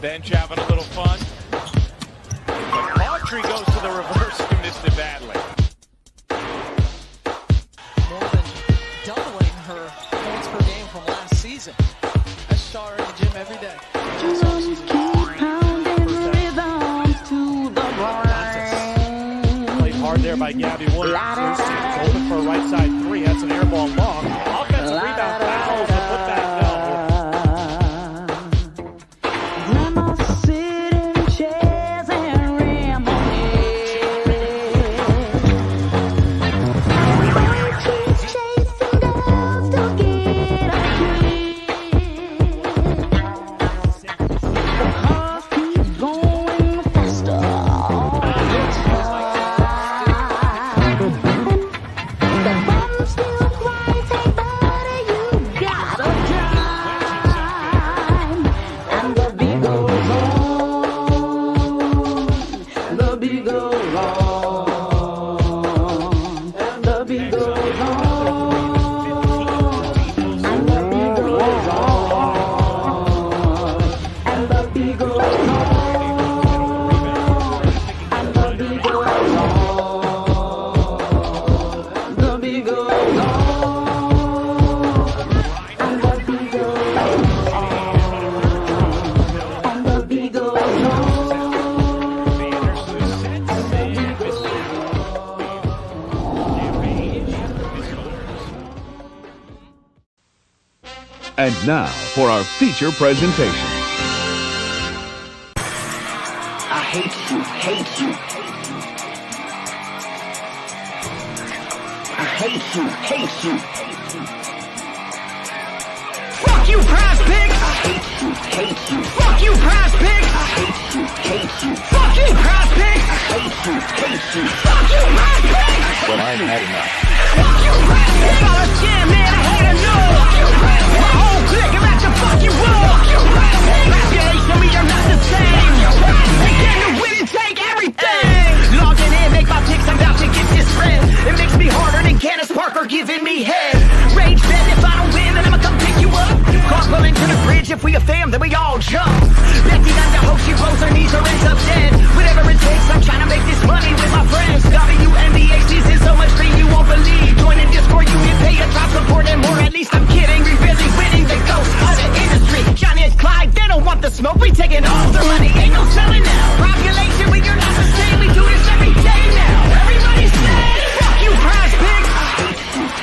Bench having a little fun. But Autry goes to the reverse and missed it badly. More than doubling her points per game from last season. I saw her in the gym every day. Just all season. Played hard there by Gabby Williams. Golden for a right side three. That's an air ball long. Offensive rebound fouls to put back no. And now for our feature presentation. I hate you, hate you. I hate you, hate you. Fuck you, prize pigs! I hate you, hate you. Fuck you, prize pigs! I hate you, hate you. Fuck you, prize pigs! I you, hate you. Fuck you, press pick. But I've had enough. Fuck you, press pick. All the shit, man, I hate to know. Fuck you, press pick. My whole clique about to fuck you up. Fuck you, press pick. Population, we are not the same. Fuck you, press pick. We get to win and take everything. Logging in, make my picks, I'm about to get this red. It makes me harder than Candace Parker giving me head. Rage said if I don't win, then I'ma come pick you up. Carpool into the bridge, if we a fam, then we all jump. Becky done the hope, she rolls her knees or ends up dead. Whatever it takes, I'm trying to make this money with my friends. WNBA season, so much free you won't believe. Join in Discord, you can pay a top support and more. At least I'm kidding, we really winning the ghost of the industry. Johnny and Clyde, they don't want the smoke, we taking all the money, ain't no selling now. Population, we are not the same, we do this every day now. Everybody say, fuck you, prize pick.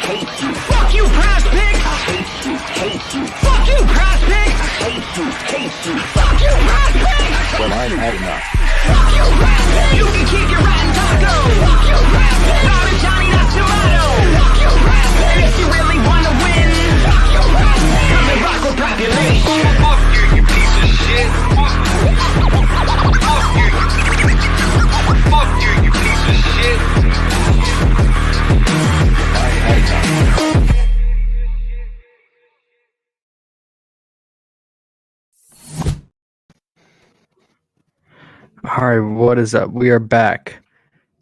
Hate you, Fuck you, prize pick. hate you, hate you. Fuck you, prize pick. Hate you, hate you. Fuck you, prize pick. But I've had enough. Fuck you, prize pick. You can keep your rotten taco. Fuck you, prize pick. Sorry, Johnny, that's tomato. Fuck you, prize pick. And if you really wanna win, fuck you, prize pick. Come and rock with population. Fuck you, you piece of shit. Fuck you. Fuck you, you piece of shit. All right, what is up? We are back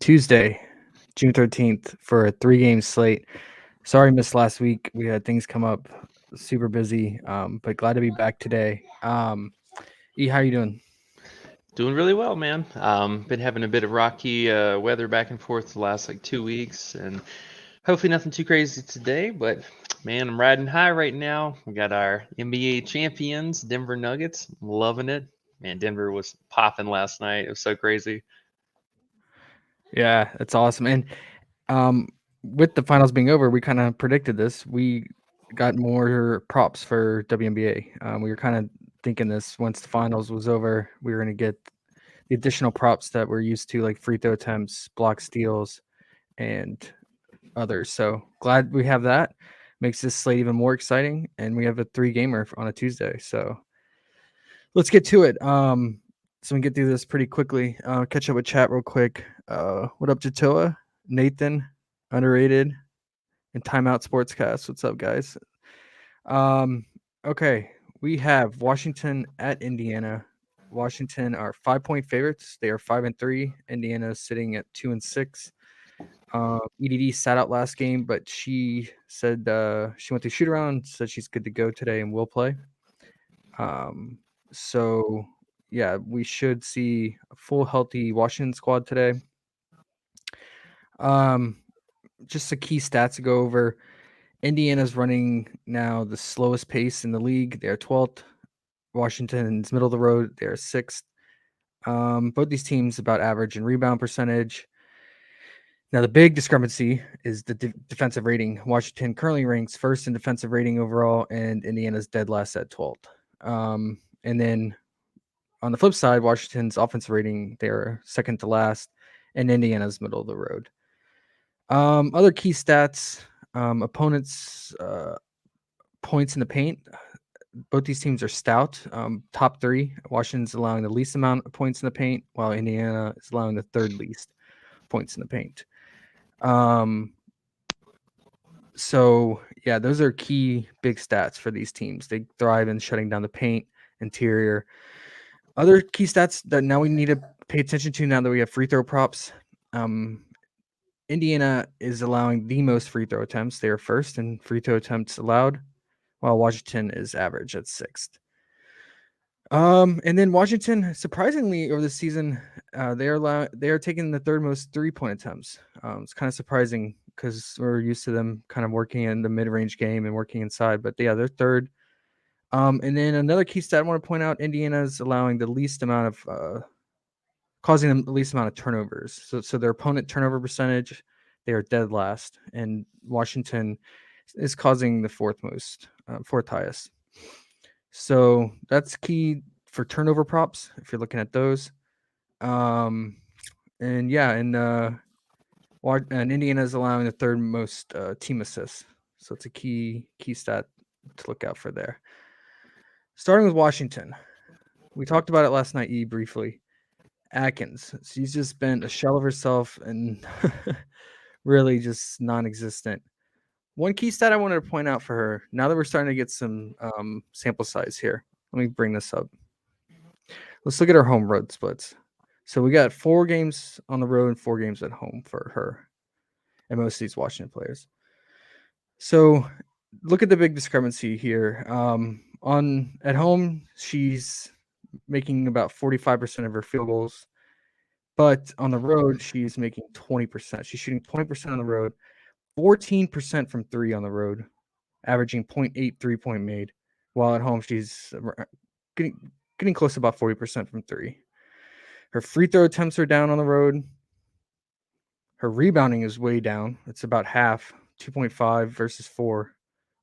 Tuesday, June 13th for a 3-game slate. Sorry, missed last week. We had things come up, super busy, but glad to be back today. E, how you doing? Doing really well, man. Been having a bit of rocky weather back and forth the last 2 weeks, and hopefully nothing too crazy today. But man, I'm riding high right now. We got our NBA champions, Denver Nuggets. I'm loving it. Man, Denver was popping last night. It was so crazy. Yeah, that's awesome. And with the finals being over, we kind of predicted this. We got more props for WNBA. We were kind of thinking this once the finals was over, we were going to get the additional props that we're used to, like free throw attempts, block steals, and others. So glad we have that. Makes this slate even more exciting. And we have a 3-gamer on a Tuesday. So let's get to it. So we can get through this pretty quickly. Catch up with chat real quick. What up, Jatoa? Nathan, Underrated, and Timeout Sportscast. What's up, guys? Okay, we have Washington at Indiana. Washington are 5-point favorites. They are 5-3. Indiana is sitting at 2-6. EDD sat out last game, but she said she went through shoot around, said she's good to go today and will play. So yeah, we should see a full healthy Washington squad today. Just the key stats to go over. Indiana's running now the slowest pace in the league. They're 12th. Washington's middle of the road. They're 6th. Both these teams about average in rebound percentage. Now, the big discrepancy is the defensive rating. Washington currently ranks 1st in defensive rating overall, and Indiana's dead last at 12th. And then on the flip side, Washington's offensive rating, they're 2nd to last, and Indiana's middle of the road. Other key stats, opponents' points in the paint. Both these teams are stout. Top 3. Washington's allowing the least amount of points in the paint, while Indiana is allowing the 3rd least points in the paint. So yeah, those are key big stats for these teams. They thrive in shutting down the paint, interior. Other key stats that now we need to pay attention to now that we have free throw props. Indiana is allowing the most free throw attempts. They are 1st in free throw attempts allowed, while Washington is average at 6th. And then Washington, surprisingly, over the season, they are taking the 3rd most 3-point attempts. It's kind of surprising because we're used to them kind of working in the mid-range game and working inside. But yeah, they're 3rd. And then another key stat I want to point out: Indiana's allowing the least amount of, causing them the least amount of turnovers. So their opponent turnover percentage, they are dead last, and Washington is causing the 4th highest. So that's key for turnover props if you're looking at those. And Indiana is allowing the 3rd most team assists. So it's a key stat to look out for there. Starting with Washington, we talked about it last night, briefly. Atkins. She's just been a shell of herself and really just non-existent. One key stat I wanted to point out for her, now that we're starting to get some sample size here, let me bring this up. Let's look at her home road splits. So we got 4 games on the road and 4 games at home for her and most of these Washington players. So look at the big discrepancy here. At home, she's making about 45% of her field goals, but on the road, she's making 20%. She's shooting 20% on the road, 14% from 3 on the road, averaging 0.8 3-point made, while at home she's getting close to about 40% from 3. Her free throw attempts are down on the road. Her rebounding is way down. It's about half, 2.5 versus 4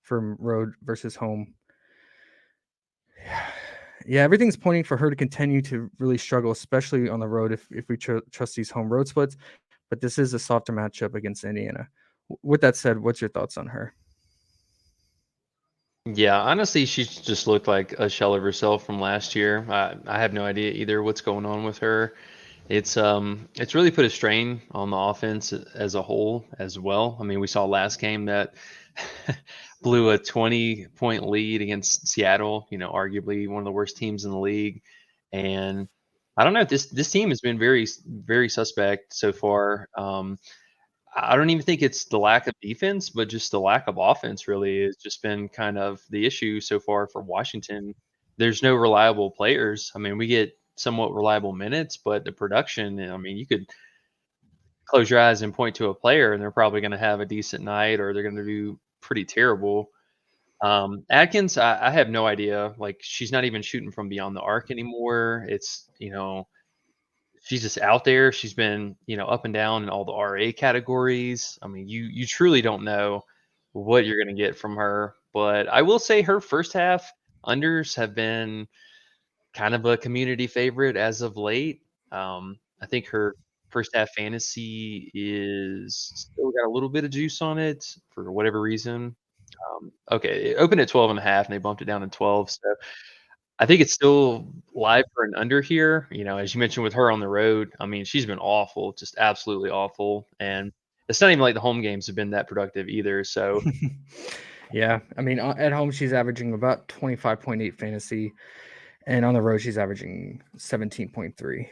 from road versus home. Yeah, everything's pointing for her to continue to really struggle, especially on the road if we trust these home road splits. But this is a softer matchup against Indiana. With that said, what's your thoughts on her? Yeah, honestly, she just looked like a shell of herself from last year. I have no idea either what's going on with her. It's really put a strain on the offense as a whole as well. I mean, we saw last game that blew a 20-point lead against Seattle, arguably one of the worst teams in the league. And I don't know, this team has been very, very suspect so far. I don't even think it's the lack of defense, but just the lack of offense really has just been kind of the issue so far for Washington. There's no reliable players. I mean, we get somewhat reliable minutes, but the production, I mean, you could close your eyes and point to a player and they're probably going to have a decent night or they're going to do pretty terrible. Atkins, I have no idea. Like, she's not even shooting from beyond the arc anymore. She's just out there. She's been, up and down in all the RA categories. I mean, you truly don't know what you're going to get from her. But I will say her first half unders have been kind of a community favorite as of late. I think her first half fantasy is still got a little bit of juice on it for whatever reason. Okay, it opened at 12 and a half and they bumped it down to 12. So I think it's still live for an under here. As you mentioned with her on the road, I mean, she's been awful, just absolutely awful. And it's not even like the home games have been that productive either. So Yeah, I mean, at home she's averaging about 25.8 fantasy, and on the road she's averaging 17.3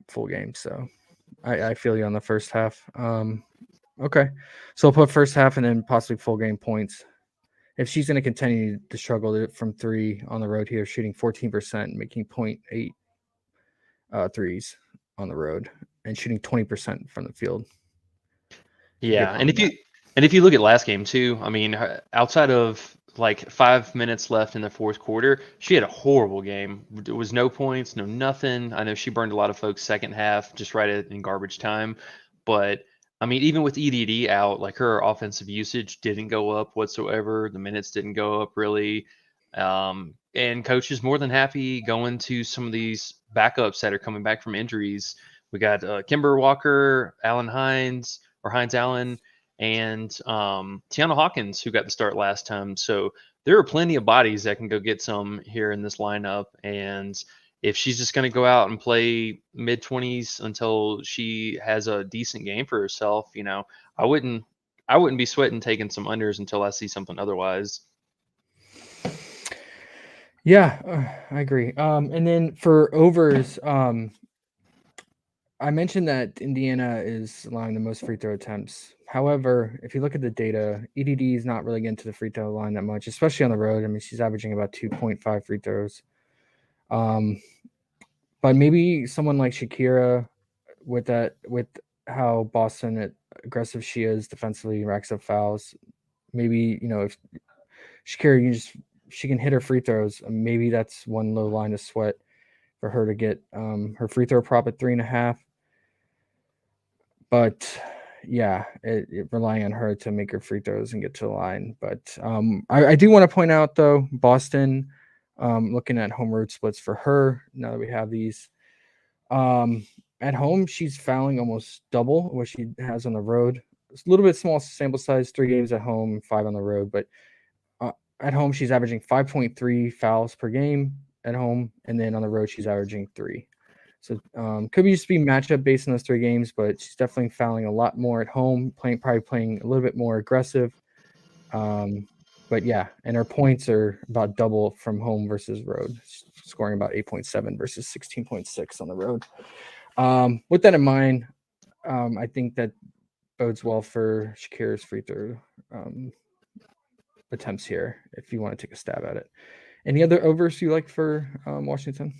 full game. So I feel you on the first half. Okay, so I'll put first half and then possibly full game points. If she's going to continue to struggle from 3 on the road here, shooting 14%, making 0.8 threes on the road, and shooting 20% from the field. yeah, and if you look at last game too, I mean, outside of like 5 minutes left in the fourth quarter, she had a horrible game. There was no points, no nothing. I know she burned a lot of folks second half, just in garbage time. But I mean, even with EDD out, like her offensive usage didn't go up whatsoever. The minutes didn't go up really. And coach is more than happy going to some of these backups that are coming back from injuries. We got Kimber Walker, Allen Hines, or Hines Allen, and Tiana Hawkins, who got the start last time. So there are plenty of bodies that can go get some here in this lineup. And if she's just going to go out and play mid 20s until she has a decent game for herself, I wouldn't be sweating taking some unders until I see something otherwise. Yeah, I agree. And then for overs, I mentioned that Indiana is allowing the most free throw attempts. However, if you look at the data, EDD is not really getting to the free throw line that much, especially on the road. I mean, she's averaging about 2.5 free throws. But maybe someone like Shakira, with how Boston aggressive she is defensively, racks up fouls. Maybe if Shakira, she can hit her free throws. Maybe that's one low line of sweat for her to get her free throw prop at 3.5. But yeah, it relying on her to make her free throws and get to the line. But I do want to point out though, Boston, looking at home road splits for her now that we have these. At home, she's fouling almost double what she has on the road. It's a little bit small sample size, 3 games at home, 5 on the road. But at home, she's averaging 5.3 fouls per game at home, and then on the road, she's averaging 3. So could be just be matchup based in those 3 games, but she's definitely fouling a lot more at home, probably playing a little bit more aggressive. But yeah, and her points are about double from home versus road, scoring about 8.7 versus 16.6 on the road. With that in mind, I think that bodes well for Shakira's free throw attempts here, if you want to take a stab at it. Any other overs you like for Washington?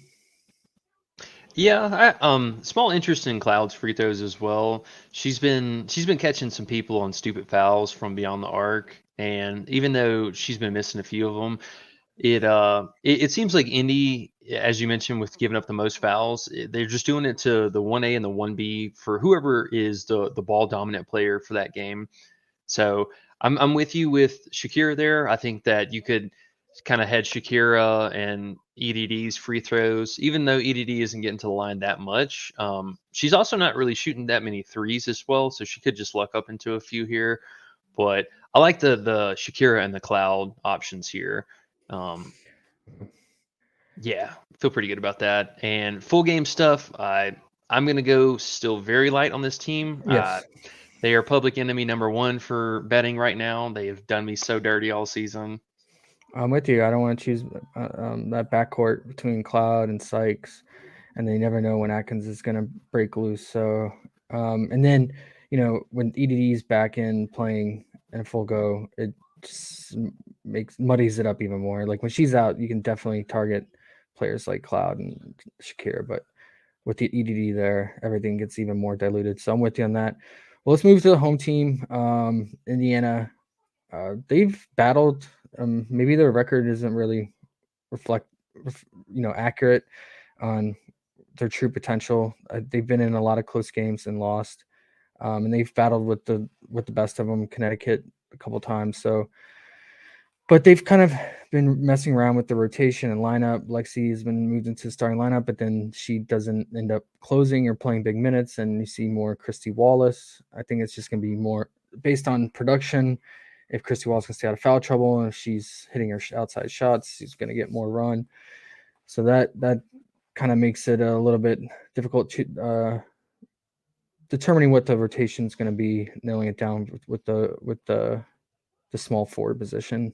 Yeah, small interest in Cloud's free throws as well. She's been catching some people on stupid fouls from beyond the arc, and even though she's been missing a few of them, it seems like Indy, as you mentioned, with giving up the most fouls, they're just doing it to the 1A and the 1B for whoever is the ball dominant player for that game. So I'm with you with Shakira there. I think that you could kind of head Shakira and EDD's free throws, even though EDD isn't getting to the line that much. She's also not really shooting that many threes as well, so she could just luck up into a few here. But I like the Shakira and the Cloud options here. Yeah, feel pretty good about that. And full game stuff, I'm gonna go still very light on this team. Yes. They are public enemy number 1 for betting right now. They have done me so dirty all season. I'm with you. I don't want to choose that backcourt between Cloud and Sykes, and they never know when Atkins is going to break loose. So, and then, when EDD's back in playing in full go, it just muddies it up even more. Like when she's out, you can definitely target players like Cloud and Shakira, but with the EDD there, everything gets even more diluted. So I'm with you on that. Well, let's move to the home team, Indiana. They've battled. Maybe their record isn't really accurate on their true potential. They've been in a lot of close games and lost, and they've battled with the best of them, Connecticut, a couple times. So, but they've kind of been messing around with the rotation and lineup. Lexi has been moved into the starting lineup, but then she doesn't end up closing or playing big minutes, and you see more Christy Wallace. I think it's just going to be more based on production. If Christy Wallace can stay out of foul trouble and if she's hitting her outside shots, she's going to get more run. So that kind of makes it a little bit difficult to determining what the rotation is going to be, nailing it down with the small forward position.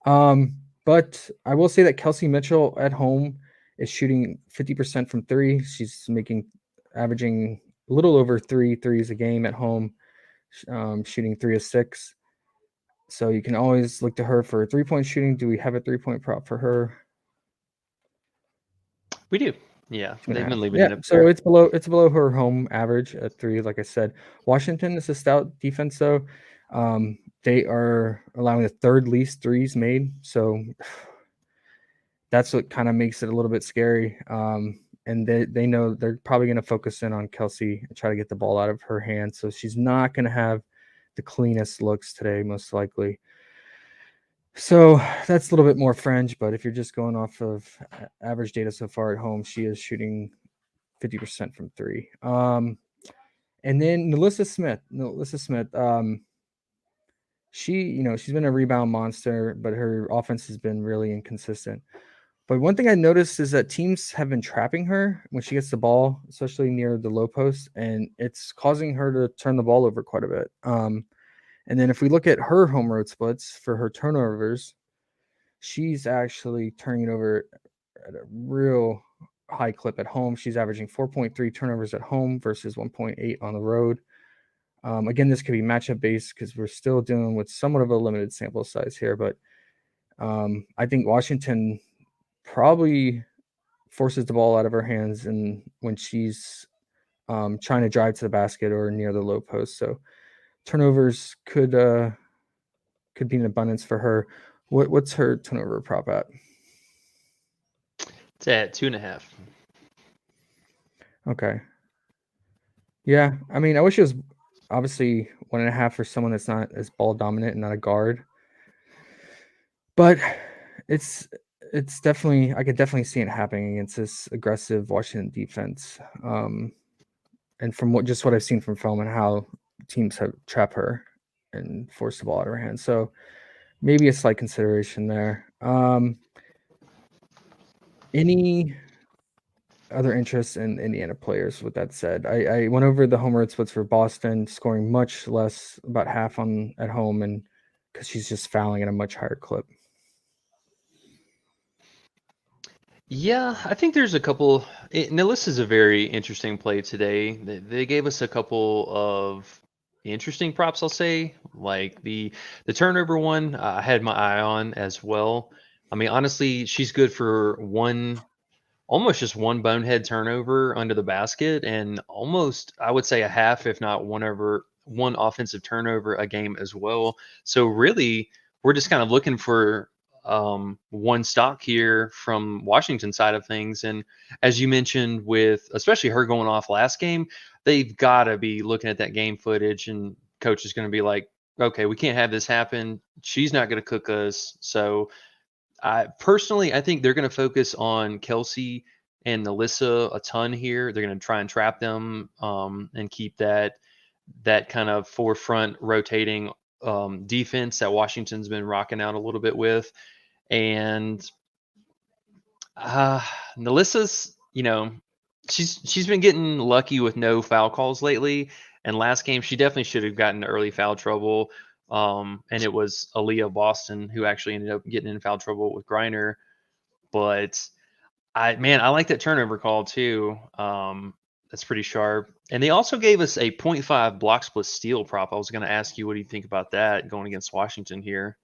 But I will say that Kelsey Mitchell at home is shooting 50% from 3. She's averaging a little over 3 threes a game at home, shooting 3 of 6. So you can always look to her for 3-point shooting. Do we have a 3-point prop for her? We do. Yeah, they've been leaving Yeah, it up so there. it's below her home average at 3, like I said. Washington is a stout defense, though. They are allowing the 3rd least threes made, so that's what kind of makes it a little bit scary. And they know they're probably going to focus in on Kelsey and try to get the ball out of her hands. So she's not going to have the cleanest looks today, most likely. So that's a little bit more fringe, but if you're just going off of average data so far at home, she is shooting 50% from 3. And then Nalissa Smith, she's been a rebound monster, but her offense has been really inconsistent. But one thing I noticed is that teams have been trapping her when she gets the ball, especially near the low post, and it's causing her to turn the ball over quite a bit. And then if we look at her home road splits for her turnovers, she's actually turning it over at a real high clip at home. She's averaging 4.3 turnovers at home versus 1.8 on the road. Again, this could be matchup based because we're still dealing with somewhat of a limited sample size here, but I think Washington probably forces the ball out of her hands and when she's trying to drive to the basket or near the low post. So turnovers could be an abundance for her. What's her turnover prop at? It's at 2.5. Okay. Yeah, I mean, I wish it was obviously 1.5 for someone that's not as ball dominant and not a guard. But it's definitely, I could definitely see it happening against this aggressive Washington defense. And from what I've seen from film and how teams have trapped her and forced the ball out of her hands. So maybe a slight consideration there. other interests in Indiana players. With that said, I went over the home road splits for Boston, scoring much less, about half on at home, and because she's just fouling at a much higher clip. Yeah, I think there's a couple. Now, this is a very interesting play today. They gave us a couple of interesting props, I'll say. Like the turnover one, I had my eye on as well. I mean, honestly, she's good for almost just one bonehead turnover under the basket, and almost I would say a half, if not one offensive turnover a game as well. So really, we're just kind of looking for one stock here from Washington side of things. And as you mentioned, with especially her going off last game, they've got to be looking at that game footage, and coach is going to be like, okay, we can't have this happen. She's not going to cook us. So I think they're going to focus on Kelsey and Alyssa a ton here. They're going to try and trap them and keep that kind of forefront rotating defense that Washington's been rocking out a little bit with. And Alyssa's, she's been getting lucky with no foul calls lately. And last game, she definitely should have gotten early foul trouble. And it was Aaliyah Boston who actually ended up getting in foul trouble with Griner. But I like that turnover call too. That's pretty sharp. And they also gave us a 0.5 block split steal prop. I was going to ask you, what do you think about that going against Washington here?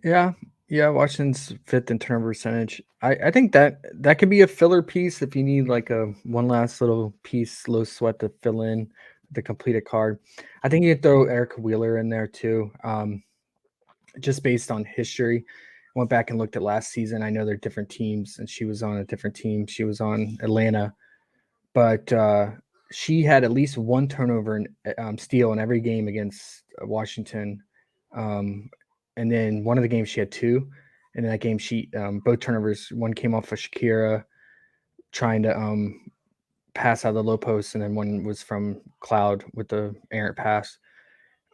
Yeah, Washington's fifth in turnover percentage. I think that could be a filler piece if you need like a one last little piece, low sweat to fill in the completed card. I think you could throw Erica Wheeler in there too, just based on history. I went back and looked at last season. I know they're different teams, and she was on a different team. She was on Atlanta, but she had at least one turnover and steal in every game against Washington. And then one of the games she had two. And in that game, she both turnovers, one came off of Shakira trying to pass out of the low post, and then one was from Cloud with the errant pass.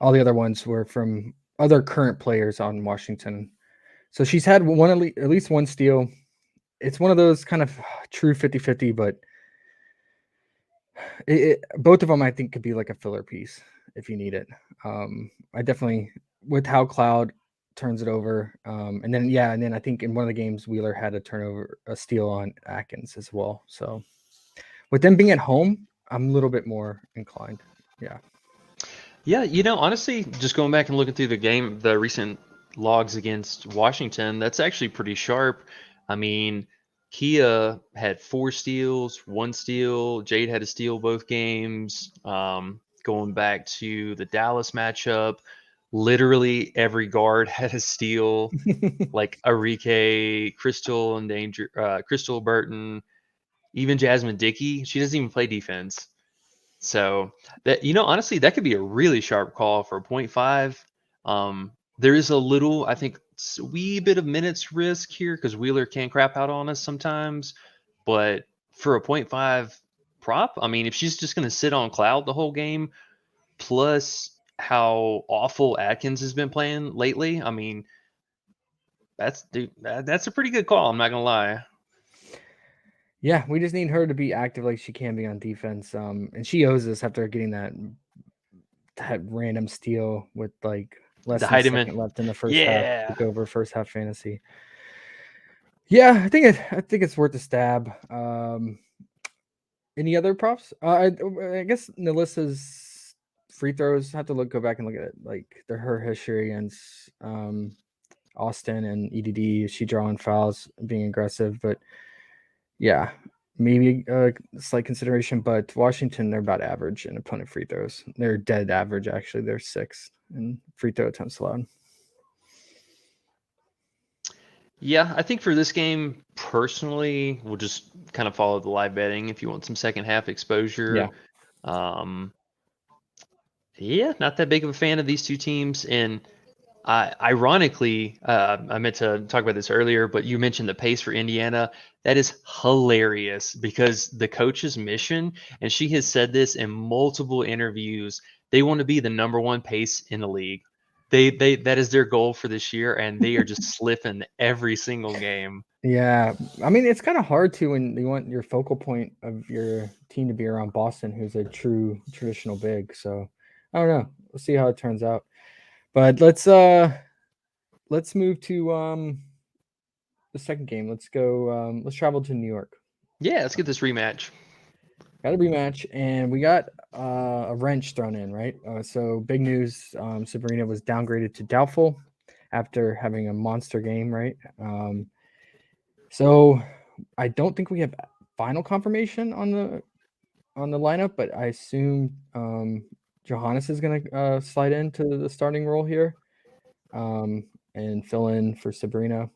All the other ones were from other current players on Washington. So she's had at least one steal. It's one of those kind of true 50-50, but both of them I think could be like a filler piece if you need it. I definitely, with how Cloud turns it over, and then I think in one of the games Wheeler had a steal on Atkins as well. So with them being at home, I'm a little bit more inclined. Yeah, honestly, just going back and looking through the recent logs against Washington, that's actually pretty sharp. I mean, Kia had 4 steals, 1 steal. Jade had a steal both games. Going back to the Dallas matchup, literally every guard had a steal, like Arike, Crystal Burton, even Jasmine Dickey. She doesn't even play defense. So that, honestly, that could be a really sharp call for a 0.5. There is a little, I think, wee bit of minutes risk here because Wheeler can crap out on us sometimes. But for a 0.5 prop, I mean, if she's just going to sit on Cloud the whole game, plus how awful Atkins has been playing lately, I mean, that's a pretty good call. I'm not going to lie. Yeah, we just need her to be active like she can be on defense. And she owes us after getting that random steal with like less than a second left in the first half. Took over first half fantasy. Yeah, I think it's worth a stab. Any other props? I guess Melissa's free throws. Have to go back and look at it, like her history against Austin and EDD. Is she drawing fouls, being aggressive? But yeah, maybe a slight consideration. But Washington, they're about average in opponent free throws. They're dead average, actually. They're 6th in free throw attempts allowed. Yeah, I think for this game, personally, we'll just kind of follow the live betting if you want some second half exposure. Yeah, not that big of a fan of these two teams. And ironically, I meant to talk about this earlier, but you mentioned the pace for Indiana. That is hilarious because the coach's mission, and she has said this in multiple interviews, they want to be the #1 pace in the league. They that is their goal for this year, and they are just slipping every single game. Yeah, I mean it's kind of hard to when you want your focal point of your team to be around Boston, who's a true traditional big. So I don't know. We'll see how it turns out. But let's move to the second game. Let's go. Let's travel to New York. Yeah, let's get this rematch. Got a rematch, and we got a wrench thrown in, right? So big news: Sabrina was downgraded to doubtful after having a monster game, right? So I don't think we have final confirmation on the lineup, but I assume Johannes is going to slide into the starting role here and fill in for Sabrina.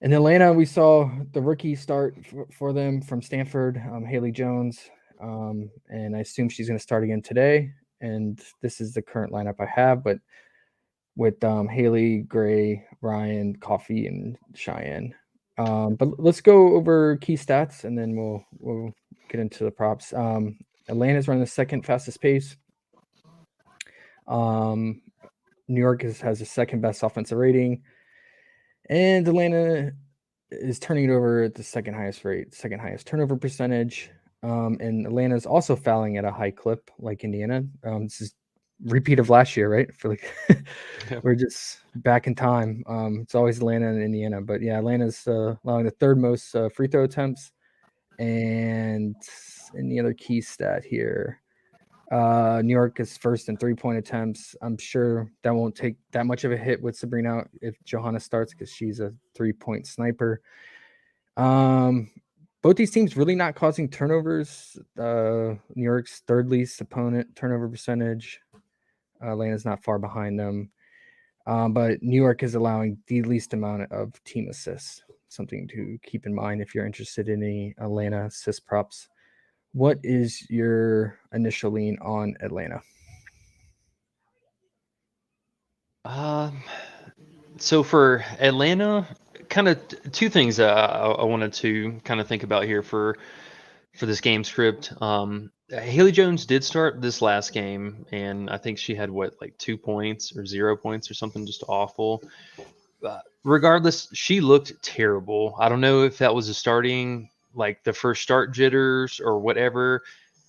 In Atlanta, we saw the rookie start for them from Stanford, Haley Jones, and I assume she's going to start again today. And this is the current lineup I have, but with Haley, Gray, Ryan, Coffee, and Cheyenne. But let's go over key stats, and then we'll get into the props. Atlanta's running the second fastest pace. New York has the second best offensive rating. And Atlanta is turning it over at the second highest rate, second highest turnover percentage. And Atlanta is also fouling at a high clip like Indiana. This is repeat of last year, right? For like we're just back in time. It's always Atlanta and Indiana, but yeah, Atlanta's allowing the third most free throw attempts. And any other key stat here? New York is first in 3-point attempts. I'm sure that won't take that much of a hit with Sabrina if Johanna starts because she's a 3-point sniper. Both these teams really not causing turnovers. New York's third least opponent turnover percentage. Atlanta's not far behind them. But New York is allowing the least amount of team assists. Something to keep in mind if you're interested in any Atlanta assist props. What is your initial lean on Atlanta? So for Atlanta, kind of two things I wanted to kind of think about here for this game script. Haley Jones did start this last game, and I think she had like 2 points or 0 points or something, just awful. Regardless, she looked terrible. I don't know if that was a starting, like the first start jitters or whatever,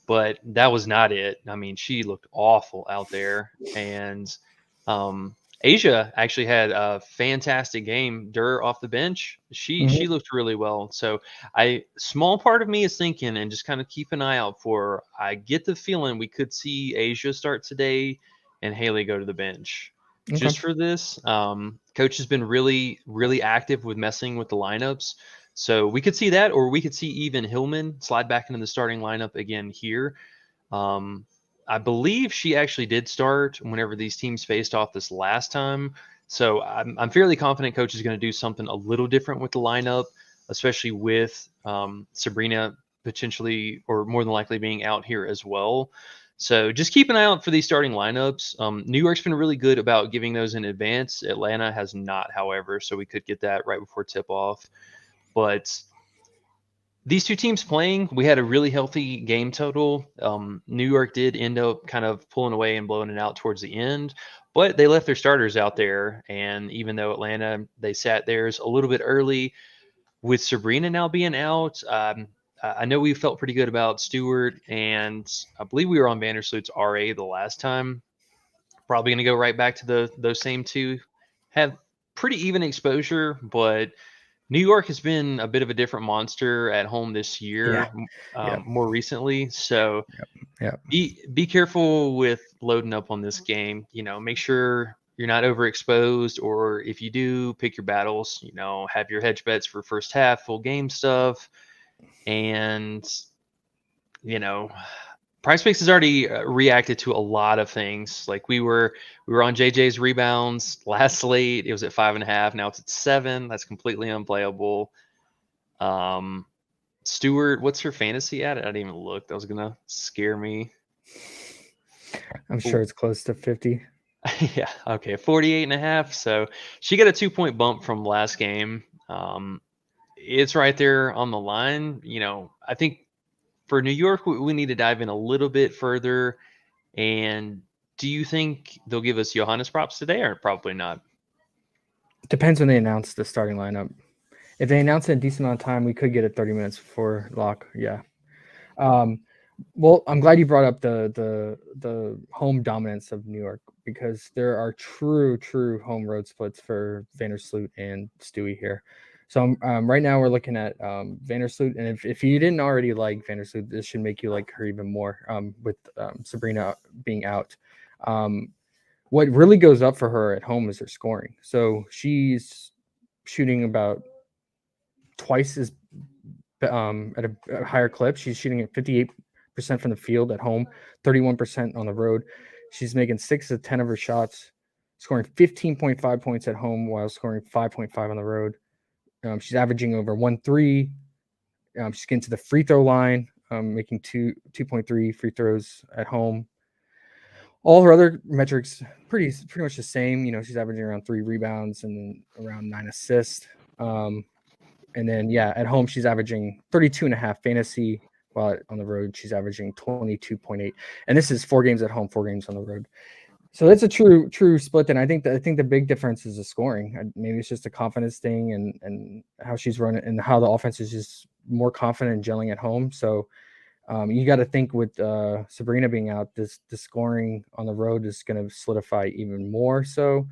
but that was not it. I mean, she looked awful out there. And Asia actually had a fantastic game. Durr off the bench, she looked really well. So small part of me is thinking, and just kind of keep an eye out for. I get the feeling we could see Asia start today, and Haley go to the bench. Okay. Just for this, coach has been really, really active with messing with the lineups. So we could see that, or we could see even Hillman slide back into the starting lineup again here. I believe she actually did start whenever these teams faced off this last time. So I'm fairly confident coach is going to do something a little different with the lineup, especially with Sabrina potentially or more than likely being out here as well. So just keep an eye out for these starting lineups. New York's been really good about giving those in advance. Atlanta has not, however, so we could get that right before tip-off. But these two teams playing, we had a really healthy game total. New York did end up kind of pulling away and blowing it out towards the end, but they left their starters out there. And even though Atlanta, they sat theirs a little bit early, with Sabrina now being out, I know we felt pretty good about Stewart, and I believe we were on Vandersloot's RA the last time. Probably going to go right back to those same two. Have pretty even exposure, but New York has been a bit of a different monster at home this year, more recently. So be careful with loading up on this game. Make sure you're not overexposed, or if you do, pick your battles. Have your hedge bets for first half, full game stuff, and PrizePicks has already reacted to a lot of things. Like we were on JJ's rebounds last slate. It was at 5.5. Now it's at 7. That's completely unplayable. Stewart, what's her fantasy at? I didn't even look. That was gonna scare me. I'm sure it's close to 50. Yeah. Okay. 48.5. So she got a 2-point bump from last game. It's right there on the line. I think for New York, we need to dive in a little bit further and Do you think they'll give us Johannes props today, or probably not? Depends when they announce the starting lineup. If they announce it in a decent amount of time, we could get it 30 minutes before lock. Yeah. Well, I'm glad you brought up the home dominance of New York, because there are true home road splits for Vandersloot and Stewie here. So right now we're looking at Vandersloot, and if you didn't already like Vandersloot, this should make you like her even more with Sabrina being out. What really goes up for her at home is her scoring. So she's shooting about twice as at a higher clip. She's shooting at 58% from the field at home, 31% on the road. She's making 6 of 10 of her shots, scoring 15.5 points at home while scoring 5.5 on the road. She's averaging over 1-3. She's getting to the free throw line, making 2.3 free throws at home. All her other metrics pretty much the same. You know, she's averaging around 3 rebounds and around 9 assists. And then, yeah, at home, she's averaging 32.5 fantasy, while on the road, she's averaging 22.8. And this is 4 games at home, 4 games on the road. So that's a true split. And I think the big difference is the scoring. Maybe it's just a confidence thing and how she's running and how the offense is just more confident and gelling at home. So you got to think with Sabrina being out, the scoring on the road is going to solidify even more so.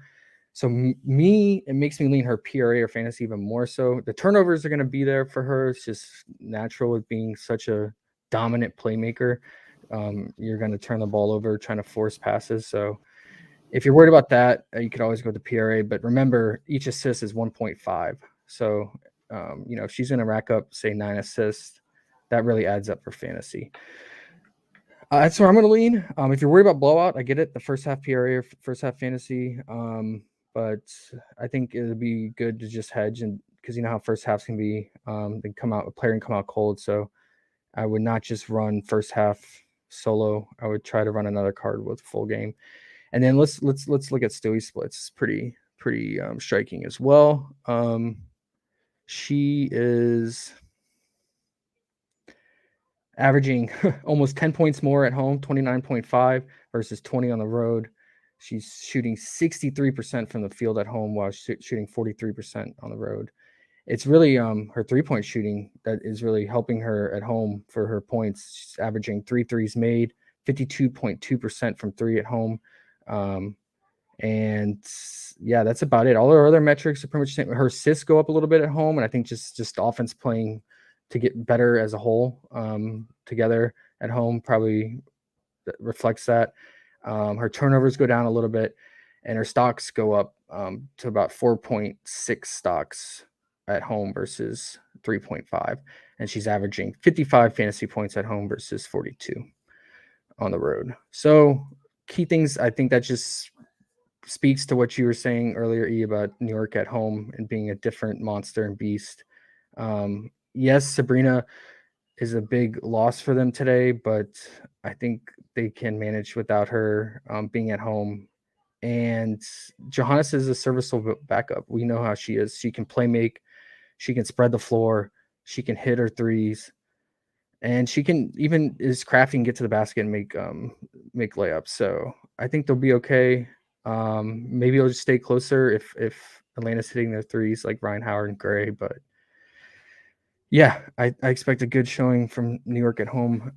So it makes me lean her PRA or fantasy even more so. The turnovers are going to be there for her. It's just natural with being such a dominant playmaker. You're going to turn the ball over trying to force passes. So if you're worried about that, you could always go to PRA. But remember, each assist is 1.5. So, if she's going to rack up, say, 9 assists, that really adds up for fantasy. That's where I'm going to lean. If you're worried about blowout, I get it. The first half PRA or first half fantasy. But I think it would be good to just hedge, and because you know how first halves can be, they come out, a player can come out cold. So I would not just run first half solo. I would try to run another card with full game, and then let's look at Stewie splits. Pretty striking as well. She is averaging almost 10 points more at home, 29.5 versus 20 on the road. She's shooting 63% from the field at home while shooting 43% on the road. It's really her 3-point shooting that is really helping her at home for her points. She's averaging 3 threes made, 52.2% from 3 at home. And yeah, that's about it. All her other metrics are pretty much the same. Her assists go up a little bit at home, and I think just offense playing to get better as a whole together at home probably reflects that. Her turnovers go down a little bit, and her stocks go up to about 4.6 stocks at home versus 3.5. And she's averaging 55 fantasy points at home versus 42 on the road. So key things, I think that just speaks to what you were saying earlier, E, about New York at home and being a different monster and beast. Yes, Sabrina is a big loss for them today, but I think they can manage without her being at home. And Johannes is a serviceable backup. We know how she is. She can play make. She can spread the floor. She can hit her threes. And she can even is crafty and get to the basket and make layups. So I think they'll be okay. Maybe it'll just stay closer if Atlanta's hitting their threes like Ryan Howard and Gray, but yeah, I expect a good showing from New York at home.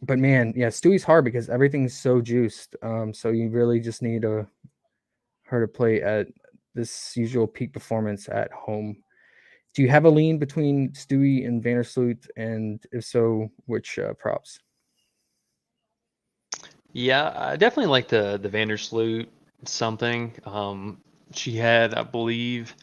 But man, yeah, Stewie's hard because everything's so juiced. So you really just need her to play at this usual peak performance at home. Do you have a lean between Stewie and Vandersloot? And if so, which props? Yeah, I definitely like the Vandersloot something. She had, I believe,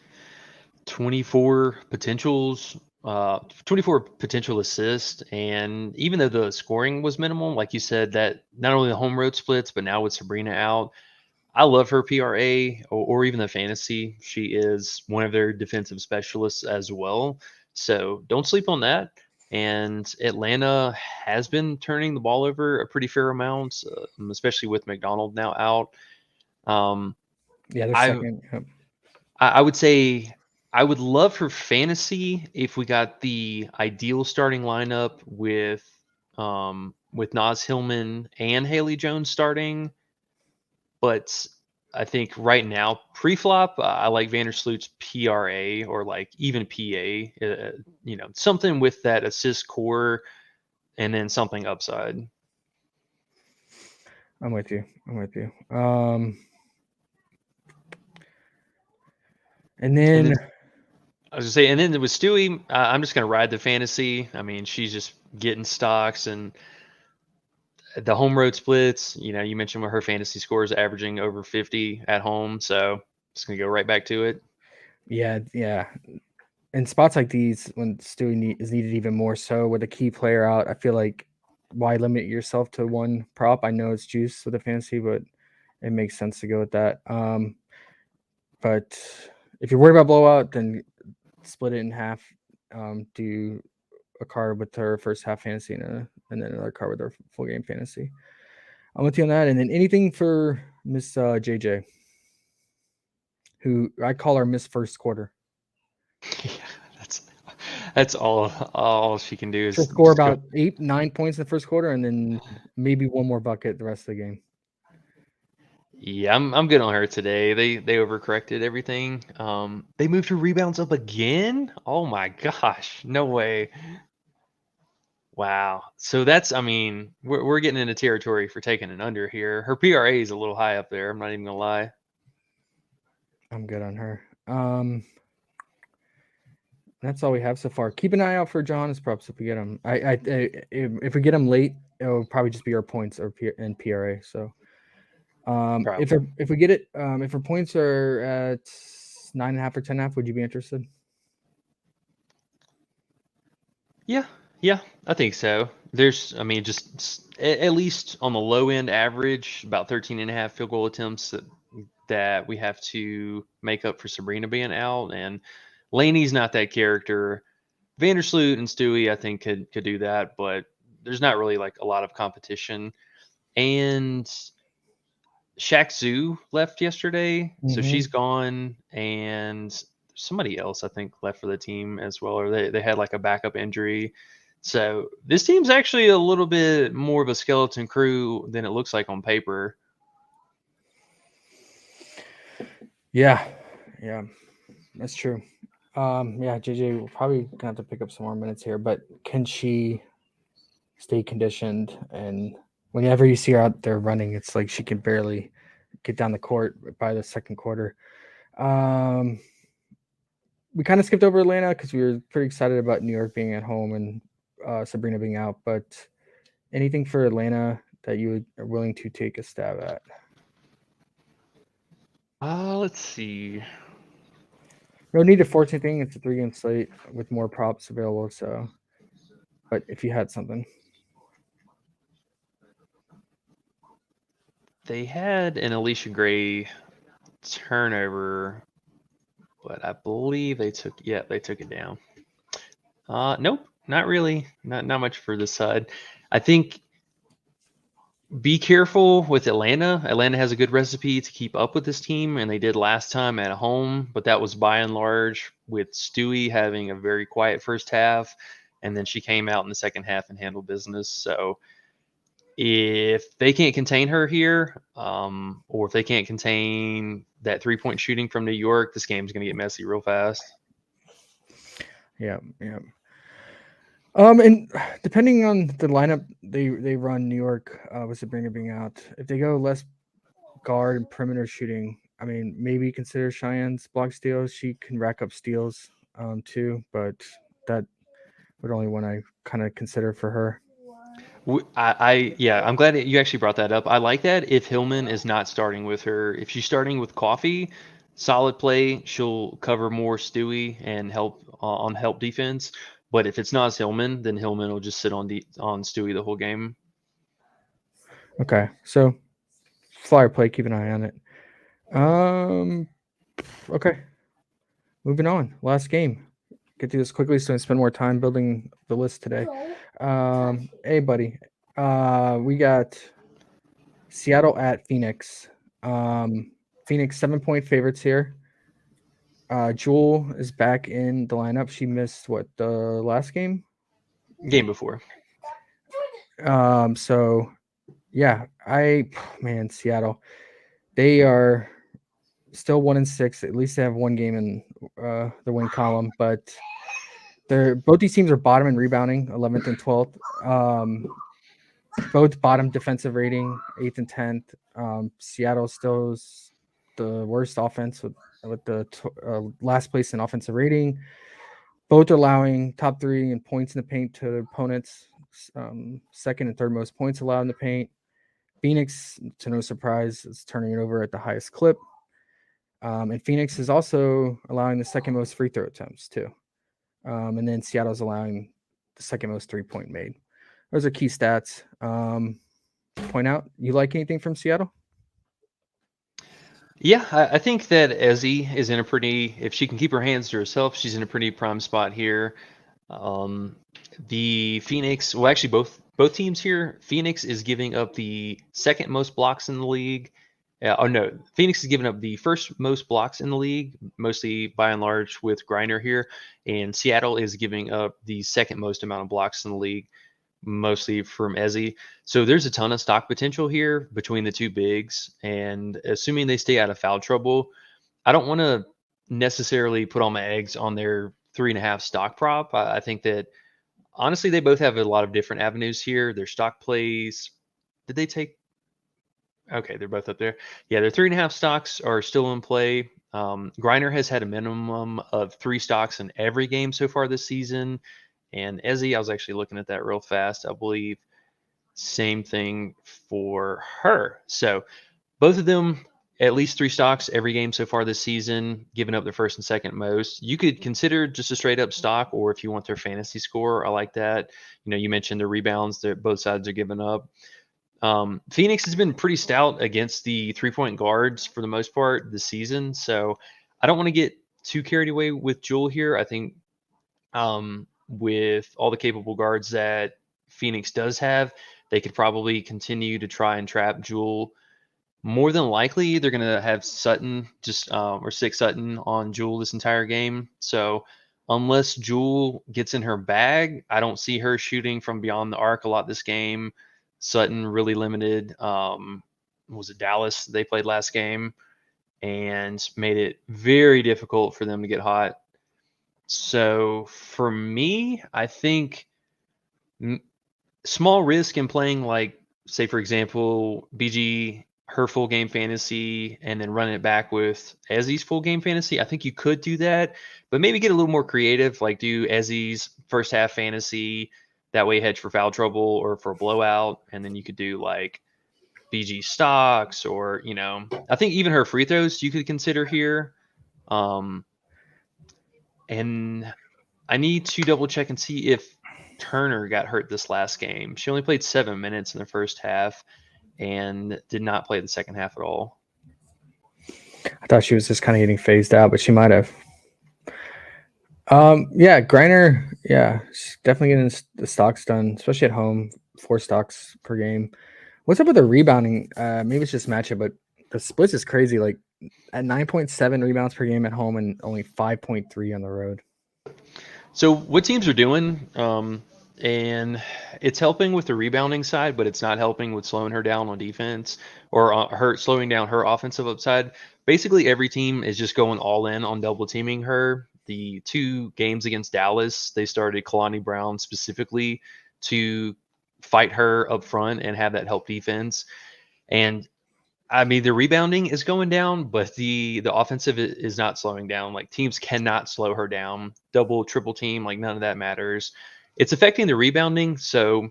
24 potentials, 24 potential assists, and even though the scoring was minimal, like you said, that not only the home road splits, but now with Sabrina out, I love her PRA or even the fantasy. She is one of their defensive specialists as well, so don't sleep on that. And Atlanta has been turning the ball over a pretty fair amount, especially with McDonald now out. Yeah, they're I second. Yep. I would say I would love for fantasy if we got the ideal starting lineup with with Naz Hillman and Haley Jones starting, but I think right now pre-flop, I like Vandersloot's PRA or like even PA, something with that assist core and then something upside. I'm with you. And then I was gonna say, and then with Stewie, I'm just gonna ride the fantasy. I mean, she's just getting stocks and the home road splits. You mentioned where her fantasy score is averaging over 50 at home, so just gonna go right back to it. yeah. In spots like these, when Stewie is needed even more so with a key player out, I feel like why limit yourself to one prop? I know it's juice with a fantasy, but it makes sense to go with that. But if you're worried about blowout, then split it in half. Do a card with her first half fantasy and then another card with her full game fantasy. I'm with you on that. And then anything for Miss JJ, who I call her Miss First Quarter. Yeah, that's all she can do is She'll score just go. about 8-9 points in the first quarter, and then maybe one more bucket the rest of the game. Yeah, I'm good on her today. They overcorrected everything. They moved her rebounds up again. Oh my gosh, no way. Wow. So I mean, we're getting into territory for taking an under here. Her PRA is a little high up there. I'm not even gonna lie. I'm good on her. That's all we have so far. Keep an eye out for Johannes props if we get them. If we get them late, it'll probably just be our points and PRA. So, if we get it, if our points are at 9.5 or 10.5, would you be interested? Yeah, I think so. I mean, just at least on the low end average, about 13.5 field goal attempts that we have to make up for Sabrina being out, and Laney's not that character. Vandersloot and Stewie, I think, could do that, but there's not really like a lot of competition. And Shaq Zhu left yesterday, so she's gone, and somebody else I think left for the team as well, or they had like a backup injury. So this team's actually a little bit more of a skeleton crew than it looks like on paper. Yeah, that's true. JJ will probably gonna have to pick up some more minutes here, but can she stay conditioned? And whenever you see her out there running, it's like she can barely get down the court by the second quarter. We kind of skipped over Atlanta because we were pretty excited about New York being at home and Sabrina being out. But anything for Atlanta that you are willing to take a stab at? Let's see. No need to force anything. It's a 3-game slate with more props available. So, but if you had something, They had an Alicia Gray turnover, but I believe they took it down. Nope, not really. Not much for this side. I think be careful with Atlanta. Atlanta has a good recipe to keep up with this team, and they did last time at home, but that was by and large with Stewie having a very quiet first half, and then she came out in the second half and handled business. So if they can't contain her here, or if they can't contain that 3-point shooting from New York, this game's going to get messy real fast. Yeah. And depending on the lineup they run New York with Sabrina being out, if they go less guard and perimeter shooting, I mean, maybe consider Cheyenne's block steals. She can rack up steals too, but that would only one I kind of consider for her. I'm glad that you actually brought that up. I like that if Hillman is not starting with her. If she's starting with Coffee, solid play, she'll cover more Stewie and help on help defense. But if it's not Hillman, then Hillman will just sit on Stewie the whole game. Okay, so flyer play, keep an eye on it. Okay, moving on. Last game. Get through this quickly so I spend more time building the list today. Hey, buddy. We got Seattle at Phoenix. Phoenix 7-point favorites here. Jewel is back in the lineup. She missed the last game? Game before. So yeah, Seattle. They are still 1-6. At least they have one game in the win column, but both these teams are bottom in rebounding, 11th and 12th. Both bottom defensive rating, 8th and 10th. Seattle still is the worst offense with the last place in offensive rating. Both are allowing top 3 in points in the paint to their opponents. Second and third most points allowed in the paint. Phoenix, to no surprise, is turning it over at the highest clip. And Phoenix is also allowing the second most free throw attempts too. And then Seattle's allowing the second most 3-point made. Those are key stats. Point out, you like anything from Seattle? Yeah, I think that Ezzy is in a pretty, if she can keep her hands to herself, she's in a pretty prime spot here. The Phoenix, well, actually both teams here, Phoenix is giving up the second most blocks in the league. Phoenix is giving up the first most blocks in the league, mostly by and large with Griner here, and Seattle is giving up the second most amount of blocks in the league, mostly from Ezzy. So there's a ton of stock potential here between the two bigs, and assuming they stay out of foul trouble, I don't want to necessarily put all my eggs on their 3.5 stock prop. I think that honestly, they both have a lot of different avenues here. Their stock plays. Did they take? Okay, they're both up there. Yeah, their 3.5 stocks are still in play. Griner has had a minimum of 3 stocks in every game so far this season. And Ezzy, I was actually looking at that real fast. I believe same thing for her. So both of them at least 3 stocks every game so far this season, giving up their first and second most. You could consider just a straight up stock, or if you want their fantasy score, I like that. You mentioned the rebounds that both sides are giving up. Phoenix has been pretty stout against the 3-point guards for the most part this season. So I don't want to get too carried away with Jewel here. I think with all the capable guards that Phoenix does have, they could probably continue to try and trap Jewel. More than likely, they're going to have Sutton or stick Sutton on Jewel this entire game. So unless Jewel gets in her bag, I don't see her shooting from beyond the arc a lot this game. Sutton really limited. Was it Dallas they played last game and made it very difficult for them to get hot. So for me, I think small risk in playing, like, say, for example, BG, her full game fantasy, and then run it back with Ezzy's full game fantasy. I think you could do that, but maybe get a little more creative, like do Ezzy's first half fantasy. That way, hedge for foul trouble or for a blowout, and then you could do like BG stocks, or I think even her free throws you could consider here. And I need to double check and see if Turner got hurt this last game. She only played 7 minutes in the first half and did not play the second half at all. I thought she was just kind of getting phased out, but she might have. Yeah, Griner, yeah, she's definitely getting the stocks done, especially at home, 4 stocks per game. What's up with the rebounding? Maybe it's just matchup, but the splits is crazy. Like at 9.7 rebounds per game at home and only 5.3 on the road. So what teams are doing, and it's helping with the rebounding side, but it's not helping with slowing her down on defense or her slowing down her offensive upside. Basically, every team is just going all in on double teaming her. The 2 games against Dallas, they started Kalani Brown specifically to fight her up front and have that help defense. And I mean, the rebounding is going down, but the offensive is not slowing down. Like, teams cannot slow her down. Double, triple team, like, none of that matters. It's affecting the rebounding. So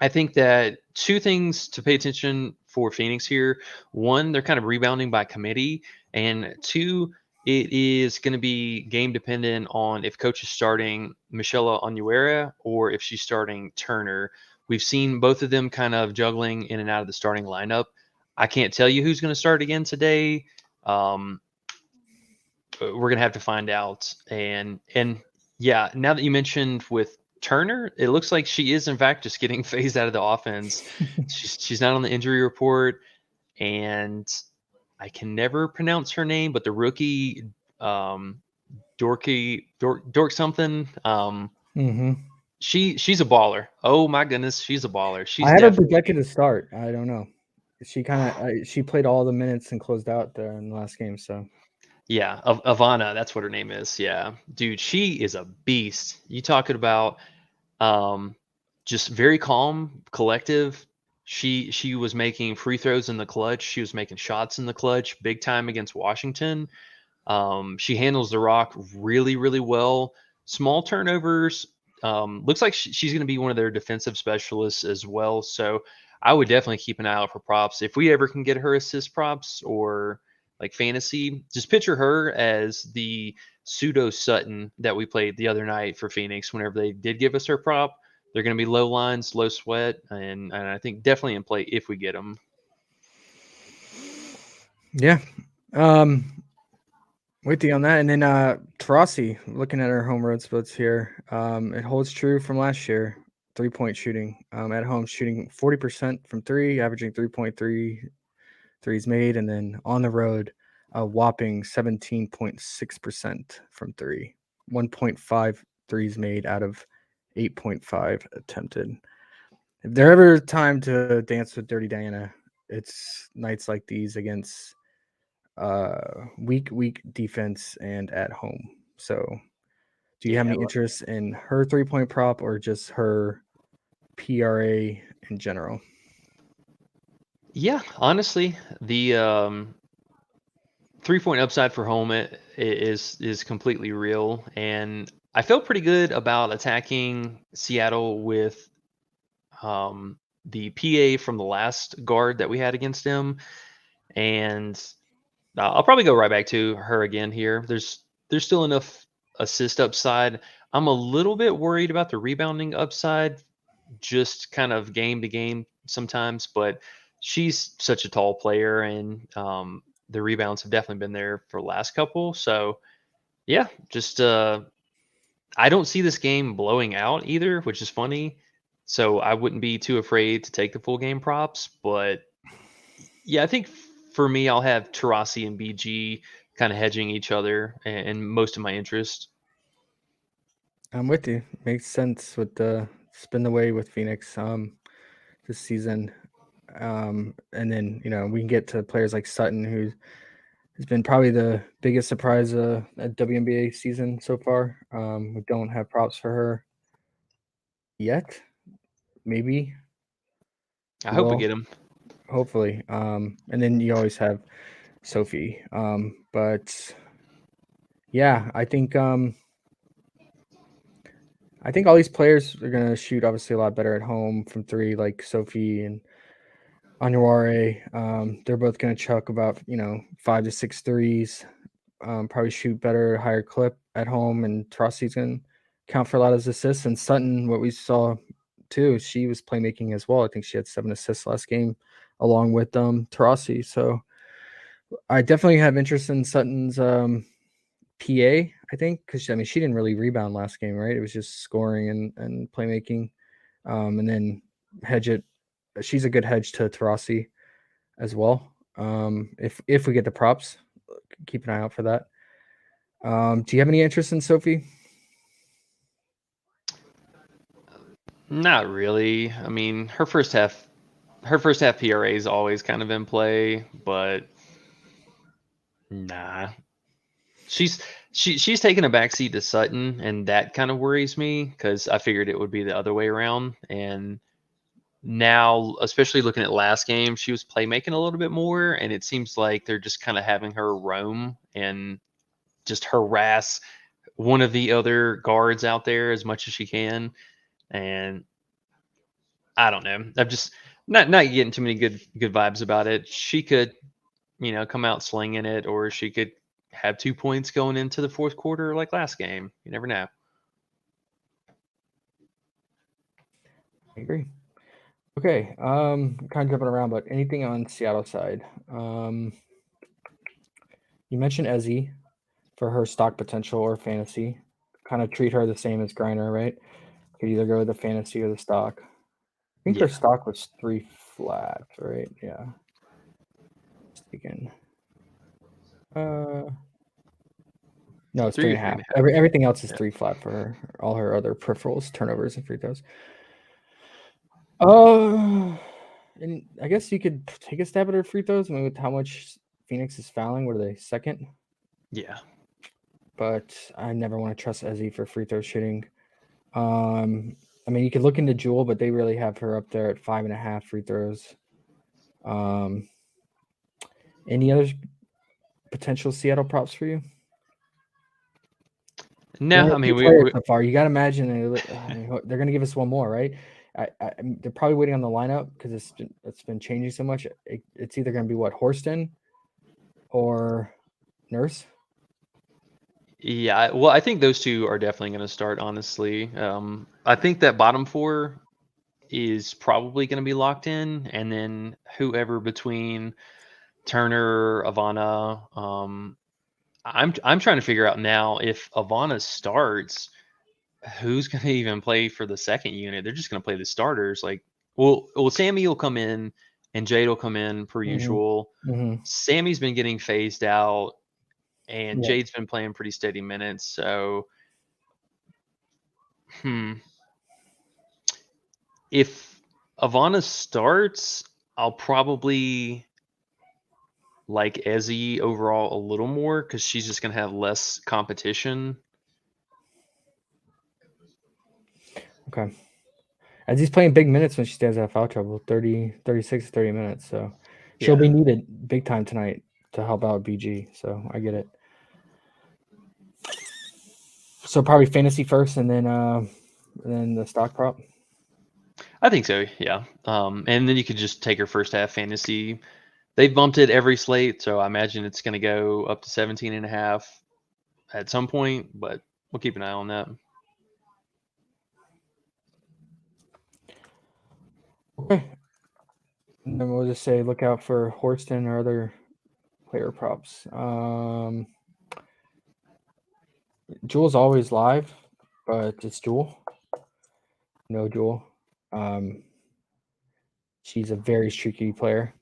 I think that 2 things to pay attention for Phoenix here. 1, they're kind of rebounding by committee. And 2, it is going to be game dependent on if coach is starting Michelle Onuera or if she's starting Turner. We've seen both of them kind of juggling in and out of the starting lineup. I can't tell you who's going to start again today. We're going to have to find out. And yeah, now that you mentioned with Turner, it looks like she is in fact just getting phased out of the offense. she's not on the injury report, and I can never pronounce her name, but the rookie, Dork something. she's a baller. Oh my goodness, she's a baller. She's I have her definitely projected to start. I don't know. She kind of she played all the minutes and closed out there in the last game. So yeah, Ivana, that's what her name is. Yeah, dude, she is a beast. You talking about um, just very calm, collective. She was making free throws in the clutch. She was making shots in the clutch, big time against Washington. She handles the rock really, really well. Small turnovers. Looks like she's going to be one of their defensive specialists as well. So I would definitely keep an eye out for props. If we ever can get her assist props or like fantasy, just picture her as the pseudo Sutton that we played the other night for Phoenix. Whenever they did give us her prop, they're going to be low lines, low sweat, and I think definitely in play if we get them. yeah, with you on that. And then Tarasi, looking at our home road splits here, it holds true from last year. 3-point shooting. At home, shooting 40% from three, averaging 3.3 threes made, and then on the road, a whopping 17.6% from three, 1.5 threes made out of 8.5 attempted. If there ever time to dance with Dirty Diana, it's nights like these against weak defense and at home. So, do you have Yeah, any interest in her 3-point prop or just her PRA in general? yeah. Honestly, the 3-point upside for home is completely real, and I feel pretty good about attacking Seattle with the PA from the last guard that we had against them, and I'll probably go right back to her again here. There's still enough assist upside. I'm a little bit worried about the rebounding upside, just kind of game to game sometimes, but she's such a tall player, and the rebounds have definitely been there for the last couple. So yeah, just I don't see this game blowing out either, which is funny. So I wouldn't be too afraid to take the full game props, but yeah, I think for me, I'll have Tarasi and BG kind of hedging each other and most of my interest. I'm with you. Makes sense with the spin the way with Phoenix this season. And then, we can get to players like Sutton, who has been probably the biggest surprise at WNBA season so far. We don't have props for her yet. Maybe I we hope we will, get him. hopefully. And then you always have Sophie. But yeah, I think all these players are gonna shoot obviously a lot better at home from three, like Sophie and Anuare. They're both gonna chuck about 5 to 6 threes. Probably shoot better, higher clip at home, and Tarasi's gonna count for a lot of his assists. And Sutton, what we saw too, she was playmaking as well. I think she had 7 assists last game, along with Tarasi. So I definitely have interest in Sutton's PA, I think, because she didn't really rebound last game, right? It was just scoring and playmaking, and then hedge it. She's a good hedge to Tarasi as well. If we get the props, keep an eye out for that. Do you have any interest in Sophie? Not really. I mean, her first half PRA is always kind of in play, but nah. She's taken a backseat to Sutton, and that kind of worries me because I figured it would be the other way around. And now, especially looking at last game, she was playmaking a little bit more, and it seems like they're just kind of having her roam and just harass one of the other guards out there as much as she can. And I don't know. I'm just not getting too many good vibes about it. She could, come out slinging it, or she could have 2 points going into the fourth quarter like last game. You never know. I agree. Okay, kind of jumping around, but anything on Seattle side? You mentioned Ezzy for her stock potential or fantasy. Kind of treat her the same as Griner, right? Could either go with the fantasy or the stock. I think her Yeah. stock was 3 flat, right? Yeah. Just again. No, it's 3 or 3.5. 3.5. Everything else is Yeah. 3 flat for her. All her other peripherals, turnovers, and free throws. And I guess you could take a stab at her free throws. I mean, with how much Phoenix is fouling, what are they, second? Yeah. But I never want to trust Ezzy for free throw shooting. I mean, you could look into Jewel, but they really have her up there at 5.5 free throws. Any other potential Seattle props for you? No, Only I mean, two players so far. You got to imagine they're going to give us one more, right? They're probably waiting on the lineup because it's been changing so much. It's either going to be Horston or Nurse. yeah. Well, I think those two are definitely going to start. Honestly, I think that bottom four is probably going to be locked in, and then whoever between Turner, Ivana. I'm trying to figure out now if Ivana starts, who's going to even play for the second unit? They're just going to play the starters. Like, well, Sammy will come in, and Jade will come in per usual. Mm-hmm. Sammy's been getting phased out, and Yeah. Jade's been playing pretty steady minutes. So, if Ivana starts, I'll probably like Ezzy overall a little more because she's just going to have less competition. Okay. As he's playing big minutes when she stays out of foul trouble, 30, 36, 30 minutes. So she'll be needed big time tonight to help out BG. So I get it. So probably fantasy first and then the stock prop. I think so, yeah. And then you could just take her first half fantasy. They've bumped it every slate, so I imagine it's going to go up to 17.5 at some point, but we'll keep an eye on that. Okay. And then we'll just say look out for Horston or other player props. Jewel's always live, but it's Jewel. No Jewel. She's a very streaky player.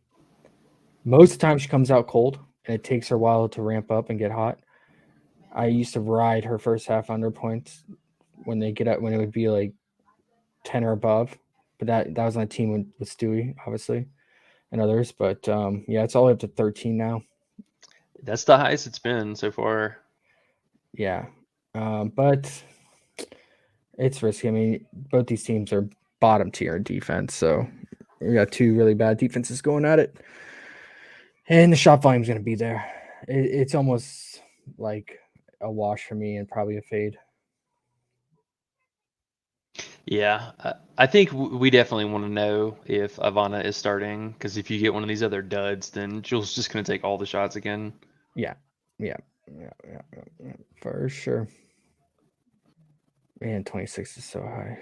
Most of the time she comes out cold, and it takes her a while to ramp up and get hot. I used to ride her first half under points when they get up when it would be like 10 or above. But that was on a team with Stewie, obviously, and others. But yeah, it's all the way up to 13 now. That's the highest it's been so far. Yeah. But it's risky. I mean, both these teams are bottom tier in defense, so we got two really bad defenses going at it. And the shot volume is going to be there. It's almost like a wash for me and probably a fade. Yeah, I think we definitely want to know if Ivana is starting, because if you get one of these other duds, then Jules just going to take all the shots again. Yeah, for sure. Man, 26 is so high.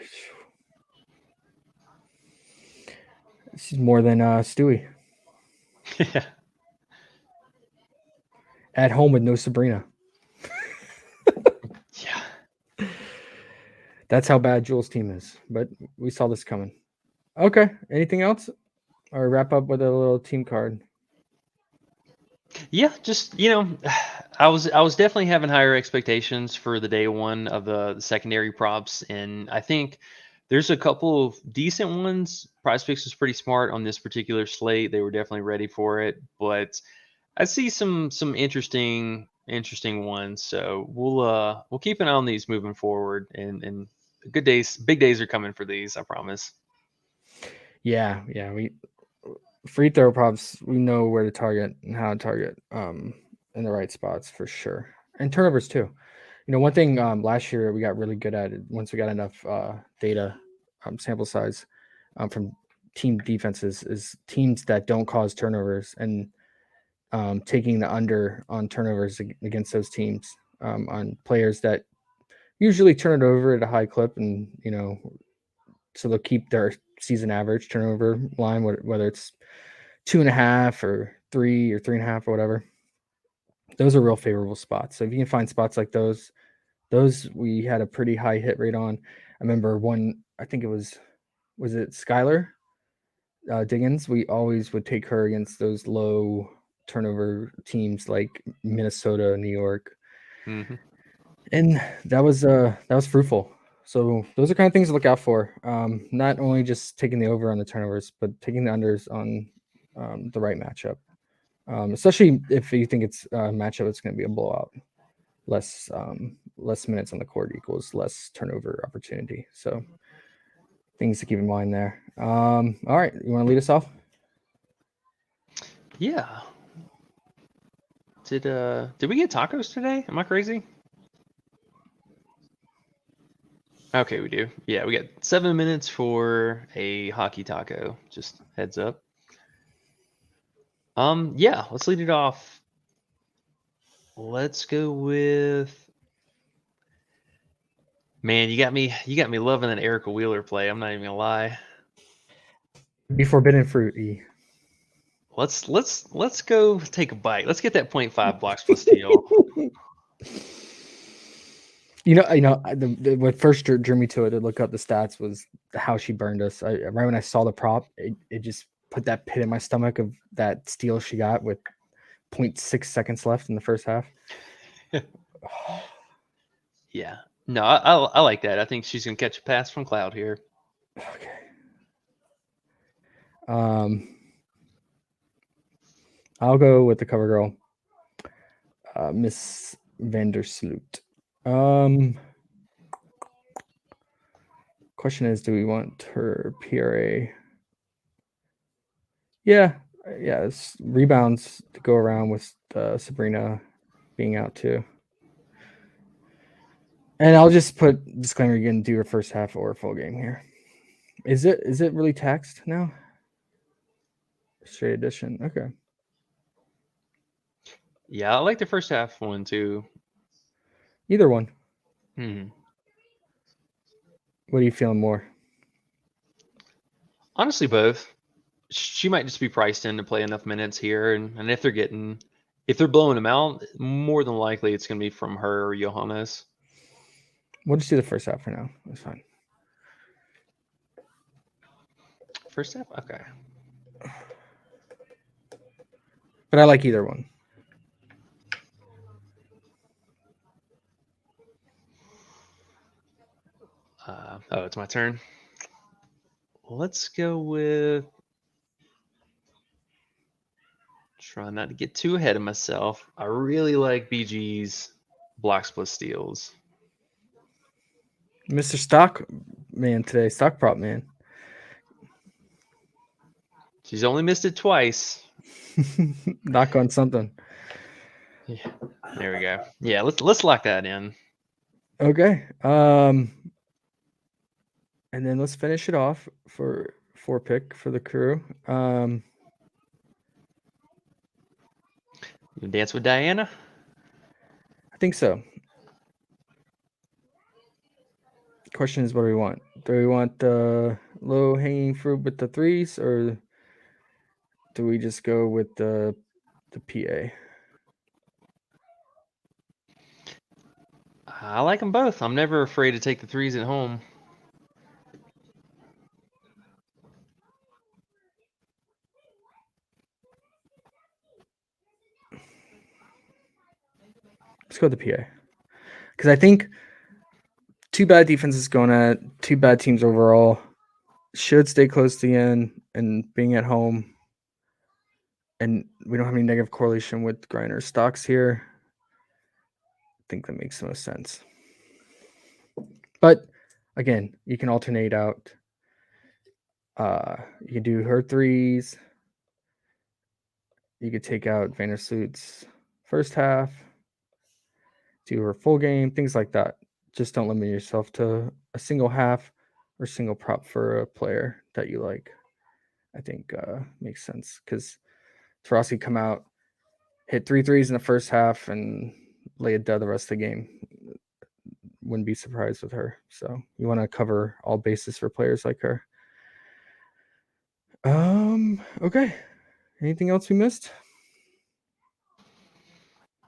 She's more than Stewie. Yeah. At home with no Sabrina. Yeah. That's how bad Jules' team is. But we saw this coming. Okay. Anything else? Or wrap up with a little team card? Yeah, just I was definitely having higher expectations for the day one of the secondary props, and I think there's a couple of decent ones. PrizePicks was pretty smart on this particular slate; they were definitely ready for it. But I see some interesting ones, so we'll keep an eye on these moving forward, and good days, big days are coming for these. I promise. Yeah, we free throw props, we know where to target and how to target in the right spots for sure. And turnovers too. One thing last year we got really good at it once we got enough data sample size from team defenses is teams that don't cause turnovers and taking the under on turnovers against those teams on players that usually turn it over at a high clip, and so they'll keep their season average turnover line, whether it's 2.5 or 3 or 3.5 or whatever. Those are real favorable spots. So if you can find spots like those we had a pretty high hit rate on. I remember one, I think it was it Skylar Diggins? We always would take her against those low turnover teams like Minnesota, New York. Mm-hmm. And that was fruitful. So those are kind of things to look out for. Not only just taking the over on the turnovers, but taking the unders on the right matchup. Especially if you think it's a matchup, it's going to be a blowout. Less minutes on the court equals less turnover opportunity. So things to keep in mind there. All right, you want to lead us off? Yeah. Did we get tacos today? Am I crazy? Okay, we do. Yeah, we got 7 minutes for a hockey taco. Just heads up. Yeah, let's lead it off. Let's go with man, you got me loving that Erica Wheeler play. I'm not even gonna lie. Be forbidden fruit. E. Let's go take a bite. Let's get that 0.5 blocks plus steal. What first drew me to it to look up the stats was how she burned us. Right when I saw the prop, it just put that pit in my stomach of that steal she got with 0.6 seconds left in the first half. Yeah. No, I like that. I think she's gonna catch a pass from Cloud here. Okay. I'll go with the cover girl, Miss Vandersloot. Question is, do we want her PRA? Yeah. Rebounds to go around with Sabrina being out too. And I'll just put disclaimer: you can do your first half or full game here. Is it really taxed now? Straight edition. Okay. Yeah, I like the first half one too. Either one. Hmm. What are you feeling more? Honestly, both. She might just be priced in to play enough minutes here, and if they're blowing them out, more than likely it's gonna be from her or Johannes. We'll just do the first half for now. That's fine. First half, okay. But I like either one. Oh, it's my turn. Let's go with. Try not to get too ahead of myself. I really like BG's blocks plus steals. Mr. Stock Man today, stock prop man. She's only missed it twice. Knock on something. Yeah, there we go. Yeah, let's lock that in. Okay. And then let's finish it off for 4-pick for the crew. You dance with Diana? I think so. Question is, what do we want? Do we want the low hanging fruit with the threes, or do we just go with the PA? I like them both. I'm never afraid to take the threes at home. Let's go with the PA. Because I think two bad defenses going at two bad teams overall. Should stay close to the end, and being at home, and we don't have any negative correlation with Griner stocks here. I think that makes the most sense. But again, you can alternate out. You can do her threes. You could take out Vandersloot's first half, do her full game, things like that. Just don't limit yourself to a single half or single prop for a player that you like. I think makes sense because Taurasi come out, hit 3 threes in the first half, and lay a dud the rest of the game. Wouldn't be surprised with her. So you want to cover all bases for players like her. Okay. Anything else we missed?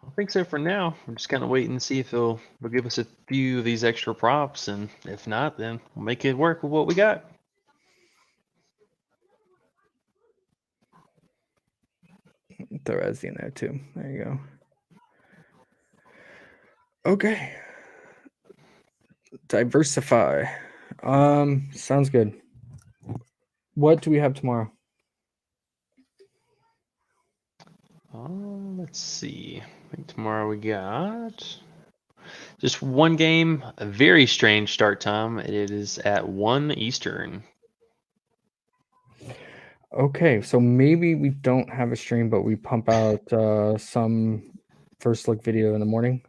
I think so for now. I'm just kind of waiting to see if they'll give us a few of these extra props, and if not, then we'll make it work with what we got. Throw Ezzy in there too. There you go. Okay. Diversify. Sounds good. What do we have tomorrow? Let's see. I think tomorrow we got just one game, a very strange start time. It is at 1 Eastern. Okay, so maybe we don't have a stream, but we pump out some first look video in the morning.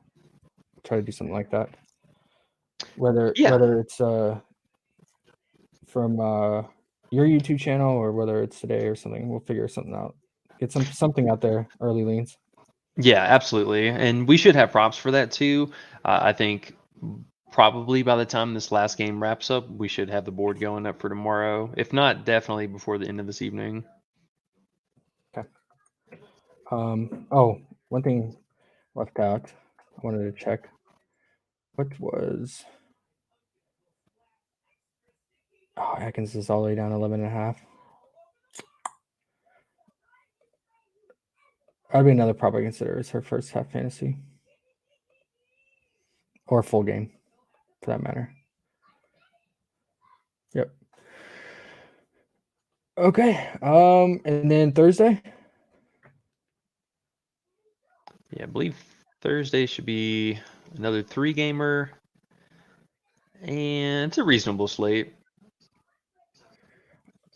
Try to do something like that. Whether it's from your YouTube channel or whether it's today or something, we'll figure something out. Get something out there, early leans. Yeah, absolutely. And we should have props for that too. I think probably by the time this last game wraps up, we should have the board going up for tomorrow. If not, definitely before the end of this evening. Okay. Oh, one thing left out. I wanted to check. What was... Oh, Atkins is all the way down 11.5. That'd be another prop I consider is her first half fantasy. Or full game, for that matter. Yep. Okay. And then Thursday? Yeah, I believe Thursday should be another 3-gamer. And it's a reasonable slate.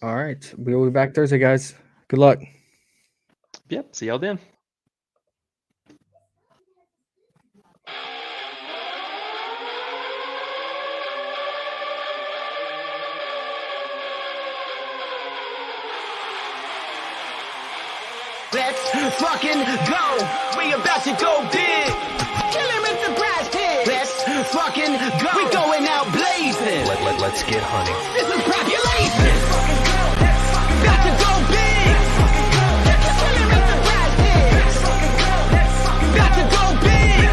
All right. We will be back Thursday, guys. Good luck. Yep, see y'all then. Let's fucking go. We about to go big. Kill him with the brass pig. Let's fucking go. We going out blazing. Let's get hunting. This is population. About to go big. Kill him with the brass pig. About to go big.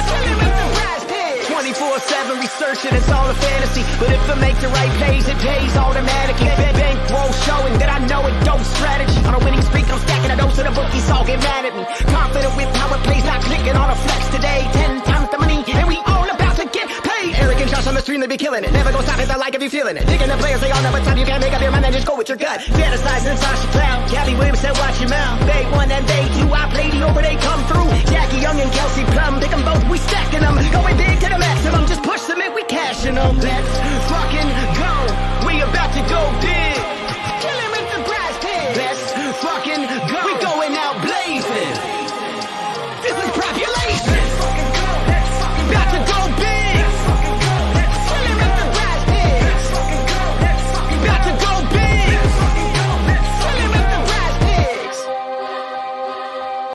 Kill him with the brass pig. 24/7 researching, it's all a fantasy. But if I make the right plays, it pays automatically. Bankroll showing that I know it don't strategy. On a winning streak, I'm stacking a dose of the bookies, all get mad at me. Confident with power plays, not clicking on a flex today. 10 times the money, and we all about to get paid. Eric and Josh on the stream, they be killing it. Never gonna stop it, I like if you feeling it. Digging the players, they all know what time you can't make up your mind, then just go with your gut. Fantasizing Sasha Clown, Gabby Williams said watch your mouth. They 1 and they 2, I play the over, they come through. Jackie Young and Kelsey Plum, pick them both, we stacking them. Going big to the man.